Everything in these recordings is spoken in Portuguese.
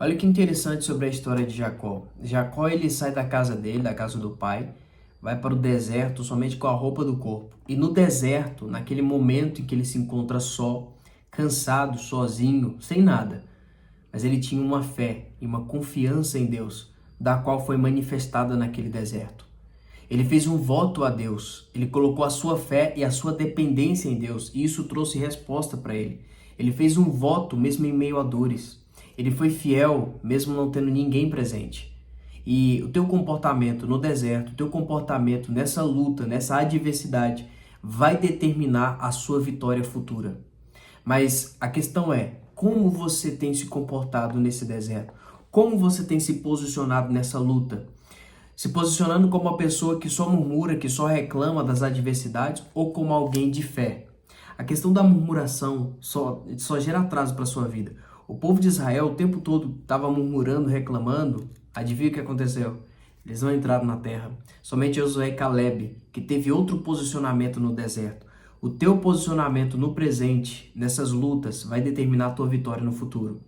Olha que interessante sobre a história de Jacó. Jacó ele sai da casa dele, da casa do pai, vai para o deserto somente com a roupa do corpo. E no deserto, naquele momento em que ele se encontra só, cansado, sozinho, sem nada, mas ele tinha uma fé e uma confiança em Deus, da qual foi manifestada naquele deserto. Ele fez um voto a Deus, ele colocou a sua fé e a sua dependência em Deus, e isso trouxe resposta para ele. Ele fez um voto mesmo em meio a dores. Ele foi fiel mesmo não tendo ninguém presente. E o teu comportamento no deserto, o teu comportamento nessa luta, nessa adversidade, vai determinar a sua vitória futura. Mas a questão é, como você tem se comportado nesse deserto? Como você tem se posicionado nessa luta? Se posicionando como uma pessoa que só murmura, que só reclama das adversidades, ou como alguém de fé? A questão da murmuração só gera atraso para a sua vida. O povo de Israel o tempo todo estava murmurando, reclamando. Adivinha o que aconteceu? Eles não entraram na terra. Somente Josué e Caleb, que teve outro posicionamento no deserto. O teu posicionamento no presente, nessas lutas, vai determinar a tua vitória no futuro.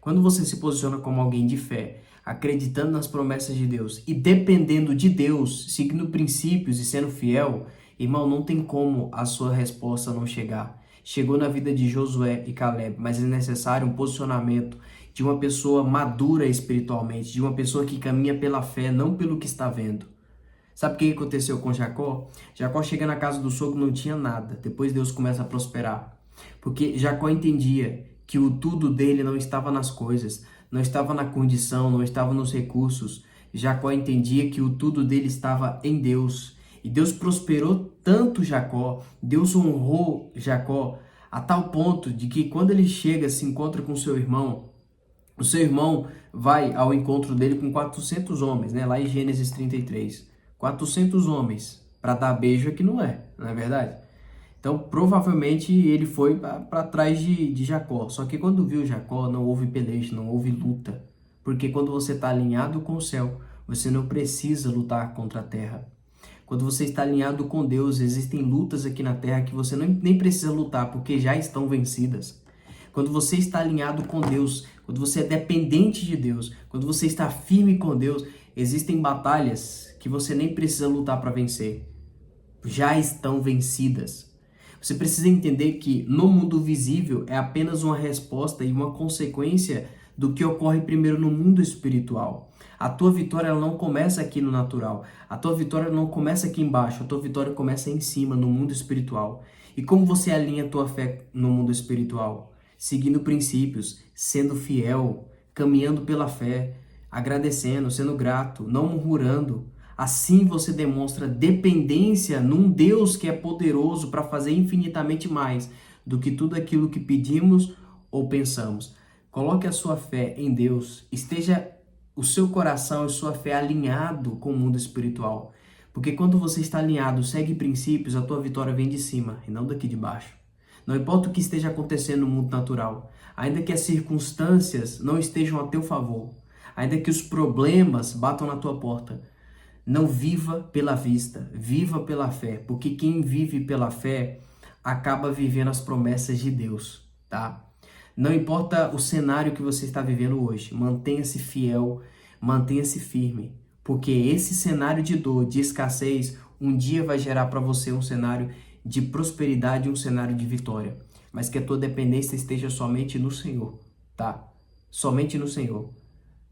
Quando você se posiciona como alguém de fé, acreditando nas promessas de Deus e dependendo de Deus, seguindo princípios e sendo fiel, irmão, não tem como a sua resposta não chegar. Chegou na vida de Josué e Caleb, mas é necessário um posicionamento de uma pessoa madura espiritualmente, de uma pessoa que caminha pela fé, não pelo que está vendo. Sabe o que aconteceu com Jacó? Jacó chega na casa do sogro, não tinha nada. Depois Deus começa a prosperar. Porque Jacó entendia que o tudo dele não estava nas coisas, não estava na condição, não estava nos recursos. Jacó entendia que o tudo dele estava em Deus. E Deus prosperou tanto Jacó, Deus honrou Jacó, a tal ponto de que quando ele chega, se encontra com seu irmão, o seu irmão vai ao encontro dele com 400 homens, né? Lá em Gênesis 33. 400 homens para dar beijo aqui não é verdade? Então, provavelmente ele foi para trás de Jacó. Só que quando viu Jacó, não houve peleja, não houve luta. Porque quando você está alinhado com o céu, você não precisa lutar contra a terra. Quando você está alinhado com Deus, existem lutas aqui na terra que você nem precisa lutar, porque já estão vencidas. Quando você está alinhado com Deus, quando você é dependente de Deus, quando você está firme com Deus, existem batalhas que você nem precisa lutar para vencer. Já estão vencidas. Você precisa entender que no mundo visível é apenas uma resposta e uma consequência do que ocorre primeiro no mundo espiritual. A tua vitória ela não começa aqui no natural. A tua vitória não começa aqui embaixo. A tua vitória começa em cima, no mundo espiritual. E como você alinha a tua fé no mundo espiritual? Seguindo princípios, sendo fiel, caminhando pela fé, agradecendo, sendo grato, não murmurando. Assim você demonstra dependência num Deus que é poderoso para fazer infinitamente mais do que tudo aquilo que pedimos ou pensamos. Coloque a sua fé em Deus, esteja o seu coração e sua fé alinhado com o mundo espiritual. Porque quando você está alinhado, segue princípios, a tua vitória vem de cima e não daqui de baixo. Não importa o que esteja acontecendo no mundo natural, ainda que as circunstâncias não estejam a teu favor, ainda que os problemas batam na tua porta, não viva pela vista, viva pela fé, porque quem vive pela fé acaba vivendo as promessas de Deus, tá? Não importa o cenário que você está vivendo hoje, mantenha-se fiel, mantenha-se firme, porque esse cenário de dor, de escassez, um dia vai gerar para você um cenário de prosperidade, um cenário de vitória, mas que a tua dependência esteja somente no Senhor, tá? Somente no Senhor.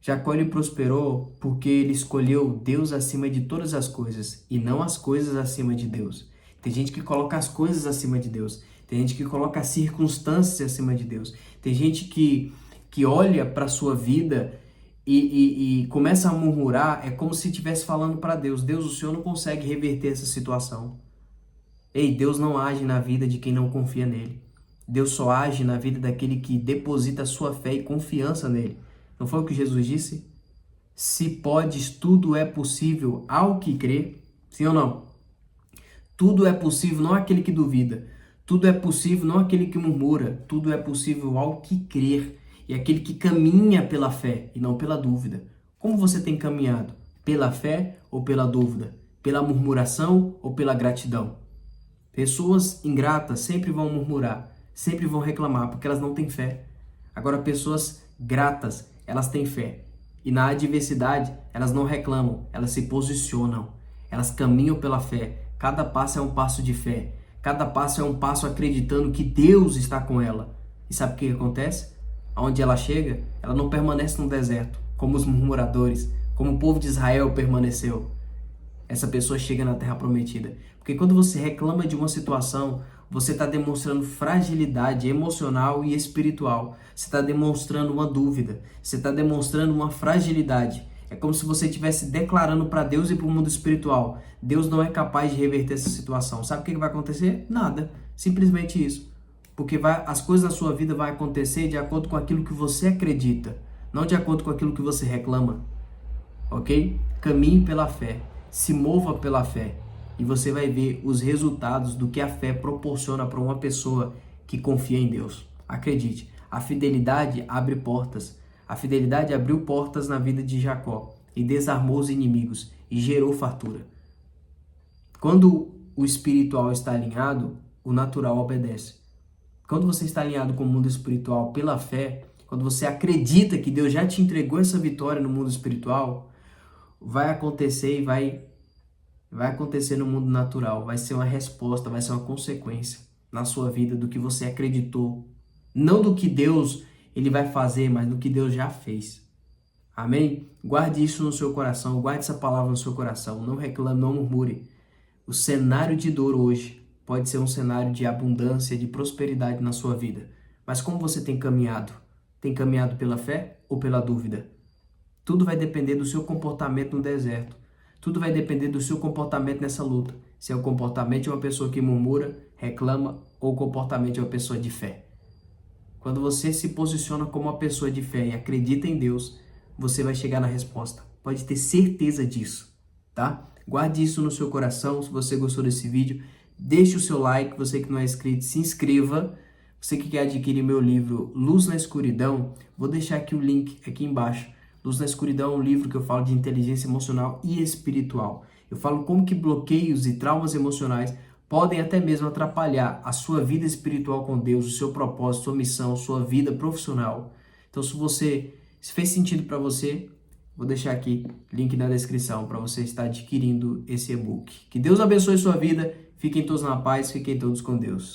Jacó ele prosperou porque ele escolheu Deus acima de todas as coisas e não as coisas acima de Deus. Tem gente que coloca as coisas acima de Deus. Tem gente que coloca as circunstâncias acima de Deus. Tem gente que olha para a sua vida e começa a murmurar. É como se estivesse falando para Deus: Deus, o Senhor não consegue reverter essa situação. Ei, Deus não age na vida de quem não confia nele. Deus só age na vida daquele que deposita sua fé e confiança nele. Não foi o que Jesus disse? Se podes, tudo é possível ao que crê. Sim ou não? Tudo é possível, não aquele que duvida. Tudo é possível, não aquele que murmura. Tudo é possível ao que crer. E aquele que caminha pela fé e não pela dúvida. Como você tem caminhado? Pela fé ou pela dúvida? Pela murmuração ou pela gratidão? Pessoas ingratas sempre vão murmurar, sempre vão reclamar, porque elas não têm fé. Agora, pessoas gratas elas têm fé. E na adversidade, elas não reclamam, elas se posicionam. Elas caminham pela fé. Cada passo é um passo de fé. Cada passo é um passo acreditando que Deus está com ela. E sabe o que acontece? Aonde ela chega, ela não permanece no deserto, como os murmuradores, como o povo de Israel permaneceu. Essa pessoa chega na terra prometida. Porque quando você reclama de uma situação, você está demonstrando fragilidade emocional e espiritual. Você está demonstrando uma dúvida. Você está demonstrando uma fragilidade. É como se você estivesse declarando para Deus e para o mundo espiritual: Deus não é capaz de reverter essa situação. Sabe o que vai acontecer? Nada. Simplesmente isso. Porque as coisas na sua vida vão acontecer de acordo com aquilo que você acredita, não de acordo com aquilo que você reclama. Ok? Caminhe pela fé. Se mova pela fé. E você vai ver os resultados do que a fé proporciona para uma pessoa que confia em Deus. Acredite, a fidelidade abre portas. A fidelidade abriu portas na vida de Jacó e desarmou os inimigos e gerou fartura. Quando o espiritual está alinhado, o natural obedece. Quando você está alinhado com o mundo espiritual pela fé, quando você acredita que Deus já te entregou essa vitória no mundo espiritual, vai acontecer e vai acontecer no mundo natural. Vai ser uma resposta, vai ser uma consequência na sua vida do que você acreditou. Não do que Deus ele vai fazer, mas do que Deus já fez. Amém? Guarde isso no seu coração, guarde essa palavra no seu coração. Não reclame, não murmure. O cenário de dor hoje pode ser um cenário de abundância, de prosperidade na sua vida. Mas como você tem caminhado? Tem caminhado pela fé ou pela dúvida? Tudo vai depender do seu comportamento no deserto. Tudo vai depender do seu comportamento nessa luta. Se é o comportamento de uma pessoa que murmura, reclama, ou o comportamento de uma pessoa de fé. Quando você se posiciona como uma pessoa de fé e acredita em Deus, você vai chegar na resposta. Pode ter certeza disso, tá? Guarde isso no seu coração. Se você gostou desse vídeo, deixe o seu like. Você que não é inscrito, se inscreva. Você que quer adquirir meu livro Luz na Escuridão, vou deixar aqui o link aqui embaixo. Luz na Escuridão é um livro que eu falo de inteligência emocional e espiritual. Eu falo como que bloqueios e traumas emocionais podem até mesmo atrapalhar a sua vida espiritual com Deus, o seu propósito, sua missão, sua vida profissional. Então, se fez sentido para você, vou deixar aqui link na descrição para você estar adquirindo esse e-book. Que Deus abençoe sua vida. Fiquem todos na paz, fiquem todos com Deus.